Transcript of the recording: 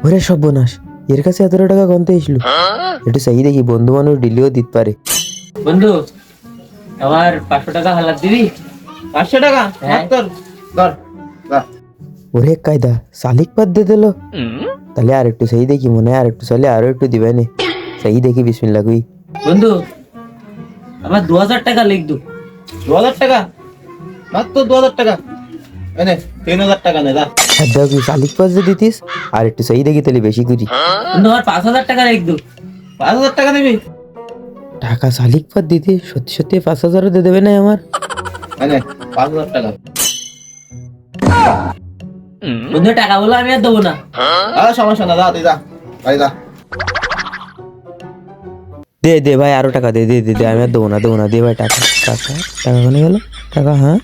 ওরে সর্বনাশ, এর কাছে এত টাকা গন্তে এসলো। একটু চাই দেখি, বন্ধু মানুষ ডিলিও দিতে পারে। বন্ধু আমার 500 টাকা হালাত দিবি? 500 টাকা হ্যাঁ। তোর ধর ধর। ওরে কায়দা শালিক পাত দিয়ে দিল। তাহলে আর একটু সেই দেখি, মনে হয় আর একটু চাইলে আরো একটু দিবে নে। সেই দেখি বিসমিল্লাহ কই। বন্ধু আমার 2000 টাকা লিখ দু। 2000 টাকা মাত্র 2000 টাকা। এনে 3000 টাকা নে যা। আর দাও কি শালিক পাত যে দিতিস, আর একটু সেই দেখি তাহলে বেশি করি। বন্ধু আমার 5000 টাকা লিখ দু। 5000 টাকা নিবি? টাকা শালিক পাত দিতে সত্যি সত্যি 5,000 দিয়ে দেবে না আমার? এনে 5000 টাকা। বন্ধু টাকা বলো আমি আর দেবো না। সমস্যা না, যা তুই যা ভাই যা। দে দে ভাই, আরো টাকা দে, দে দে দে, আমি আর দেবো না, দেবো না, দে ভাই টাকা। টাকা টাকা কোনে গেল টাকা? হ্যাঁ